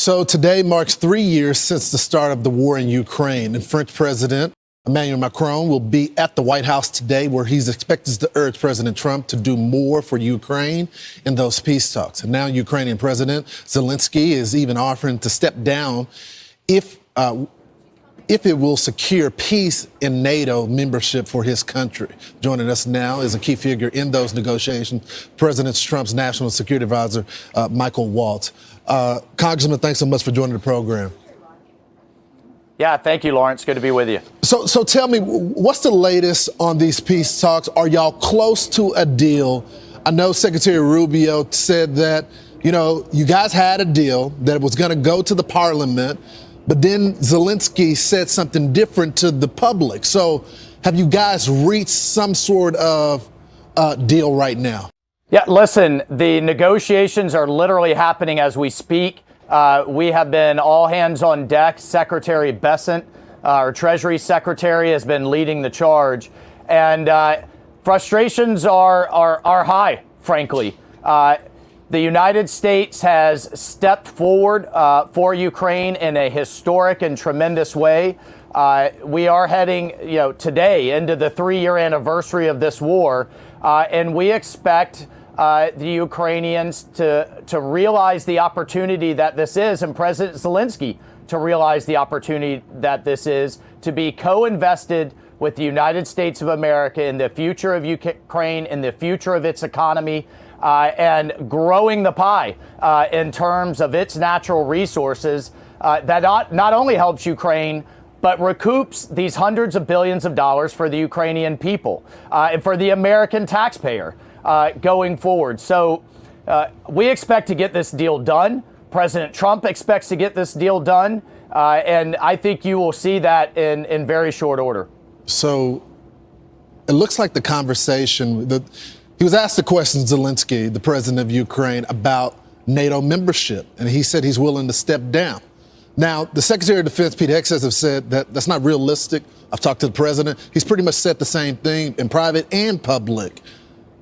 So today marks 3 years since the start of the war in Ukraine, and French President Emmanuel Macron will be at the White House today, where he's expected to urge President Trump to do more for Ukraine in those peace talks. And now Ukrainian President Zelensky is even offering to step down if it will secure peace in NATO membership for his country. Joining us now is a key figure in those negotiations, President Trump's National Security Advisor, Michael Waltz. Congressman, thanks so much for joining the program. Yeah, thank you, Lawrence. Good to be with you. So tell me, what's the latest on these peace talks? Are y'all close to a deal? I know Secretary Rubio said that, you guys had a deal, that it was going to go to the parliament, but then Zelensky said something different to the public. So have you guys reached some sort of deal right now? Yeah, listen, the negotiations are literally happening as we speak. We have been all hands on deck. Secretary Bessent, our Treasury Secretary, has been leading the charge. And frustrations are high, frankly. The United States has stepped forward for Ukraine in a historic and tremendous way. We are heading, today into the 3-year anniversary of this war, and we expect the Ukrainians to realize the opportunity that this is, and President Zelensky to realize the opportunity that this is, to be co-invested with the United States of America in the future of Ukraine, in the future of its economy, and growing the pie in terms of its natural resources that not only helps Ukraine, but recoups these hundreds of billions of dollars for the Ukrainian people and for the American taxpayer going forward. So we expect to get this deal done. President Trump expects to get this deal done. And I think you will see that in very short order. So it looks like the conversation, he was asked the question, Zelensky, the president of Ukraine, about NATO membership, and he said he's willing to step down. Now, the Secretary of Defense, Pete Hegseth, have said that that's not realistic. I've talked to the president. He's pretty much said the same thing in private and public.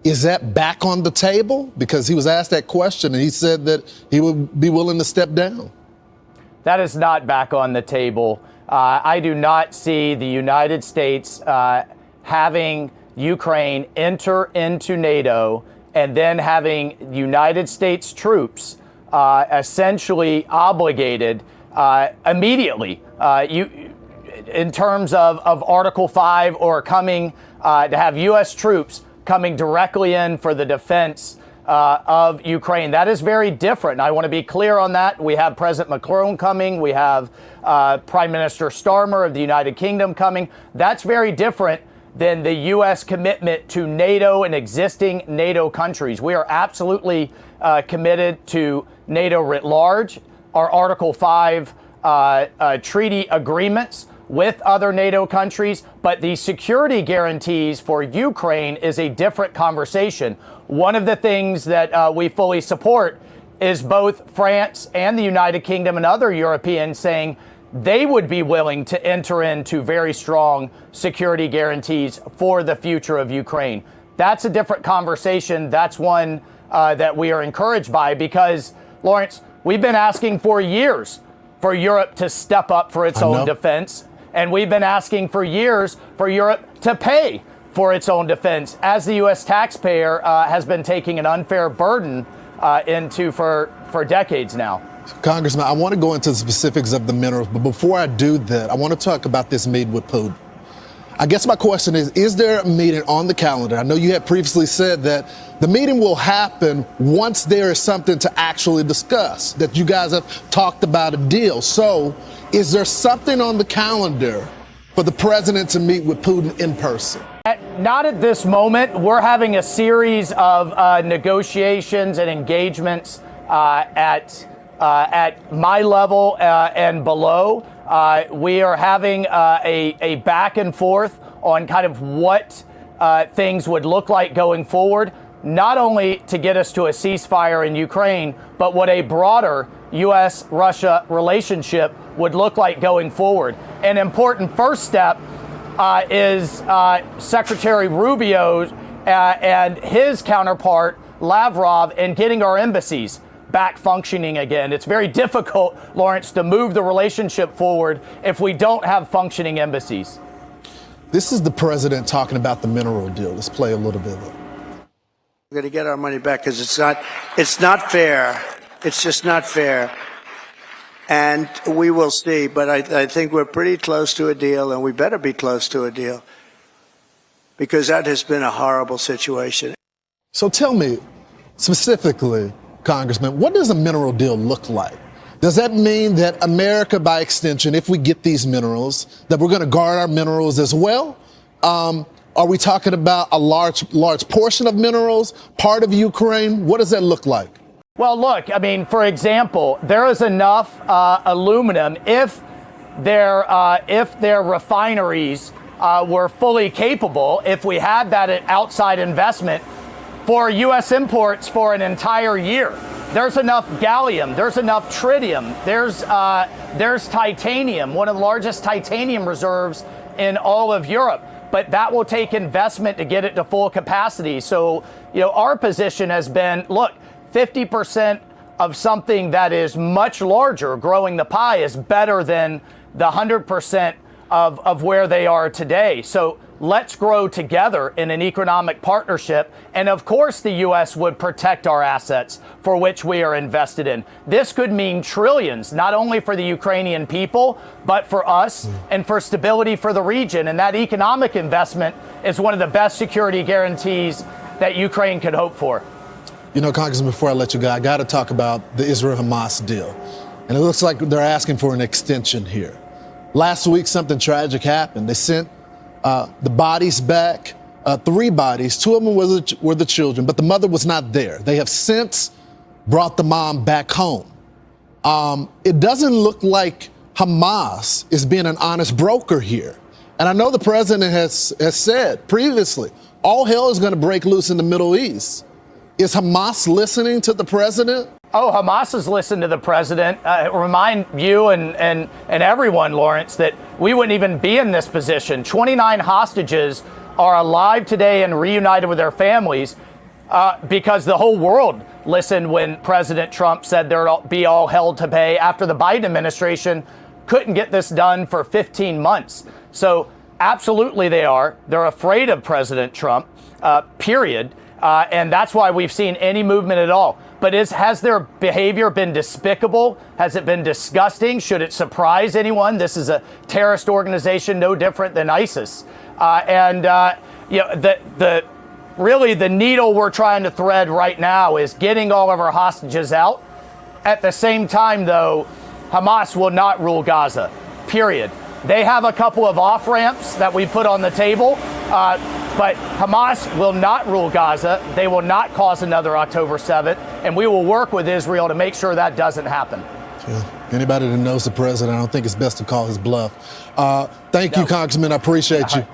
Is that back on the table? Because he was asked that question, and he said that he would be willing to step down. That is not back on the table. I do not see the United States having Ukraine enter into NATO and then having United States troops essentially obligated immediately in terms of Article 5 or coming to have U.S. troops coming directly in for the defense of Ukraine. That is very different. And I want to be clear on that. We have President Macron coming. We have Prime Minister Starmer of the United Kingdom coming. That's very different than the U.S. commitment to NATO and existing NATO countries. We are absolutely committed to NATO writ large, our Article 5 treaty agreements with other NATO countries, but the security guarantees for Ukraine is a different conversation. One of the things that we fully support is both France and the United Kingdom and other Europeans saying they would be willing to enter into very strong security guarantees for the future of Ukraine. That's a different conversation. That's one that we are encouraged by because, Lawrence, we've been asking for years for Europe to step up for its own defense. And we've been asking for years for Europe to pay for its own defense, as the U.S. taxpayer has been taking an unfair burden into for decades now. Congressman, I want to go into the specifics of the minerals, but before I do that, I want to talk about this meeting with Putin. I guess my question is there a meeting on the calendar? I know you had previously said that the meeting will happen once there is something to actually discuss, that you guys have talked about a deal. So is there something on the calendar for the president to meet with Putin in person? Not at this moment. We're having a series of negotiations and engagements at my level and below. We are having a back and forth on kind of what things would look like going forward, not only to get us to a ceasefire in Ukraine, but what a broader U.S.-Russia relationship would look like going forward. An important first step is Secretary Rubio and his counterpart, Lavrov, in getting our embassies back functioning again. It's very difficult, Lawrence, to move the relationship forward if we don't have functioning embassies. This is the president talking about the mineral deal. Let's play a little bit of it. We're going to get our money back because it's not fair. It's just not fair. And we will see. But I think we're pretty close to a deal, and we better be close to a deal because that has been a horrible situation. So tell me specifically, Congressman, what does a mineral deal look like? Does that mean that America, by extension, if we get these minerals, that we're going to guard our minerals as well? Are we talking about a large portion of minerals, part of Ukraine? What does that look like? Well, look, I mean, for example, there is enough aluminum if their refineries were fully capable, if we had that outside investment for U.S. imports for an entire year. There's enough gallium, there's enough tritium, there's titanium, one of the largest titanium reserves in all of Europe. But that will take investment to get it to full capacity. So, our position has been, look, 50% of something that is much larger, growing the pie, is better than the 100% of where they are today. So let's grow together in an economic partnership. And of course, the U.S. would protect our assets for which we are invested in. This could mean trillions, not only for the Ukrainian people, but for us and for stability for the region. And that economic investment is one of the best security guarantees that Ukraine could hope for. Congressman, before I let you go, I got to talk about the Israel-Hamas deal. And it looks like they're asking for an extension here. Last week, something tragic happened. They sent the bodies back, 3 bodies. 2 of them were the children, but the mother was not there. They have since brought the mom back home. It doesn't look like Hamas is being an honest broker here. And I know the president has said previously, all hell is going to break loose in the Middle East. Is Hamas listening to the president? Oh, Hamas has listened to the president. Remind you and everyone, Lawrence, that we wouldn't even be in this position. 29 hostages are alive today and reunited with their families because the whole world listened when President Trump said there'd be all hell to pay after the Biden administration couldn't get this done for 15 months. So absolutely they are. They're afraid of President Trump, period. And that's why we've seen any movement at all. But has their behavior been despicable? Has it been disgusting? Should it surprise anyone? This is a terrorist organization no different than ISIS. Really the needle we're trying to thread right now is getting all of our hostages out. At the same time, though, Hamas will not rule Gaza, period. They have a couple of off-ramps that we put on the table, but Hamas will not rule Gaza. They will not cause another October 7th, and we will work with Israel to make sure that doesn't happen. Yeah. Anybody that knows the president, I don't think it's best to call his bluff. Thank you, Congressman. I appreciate you.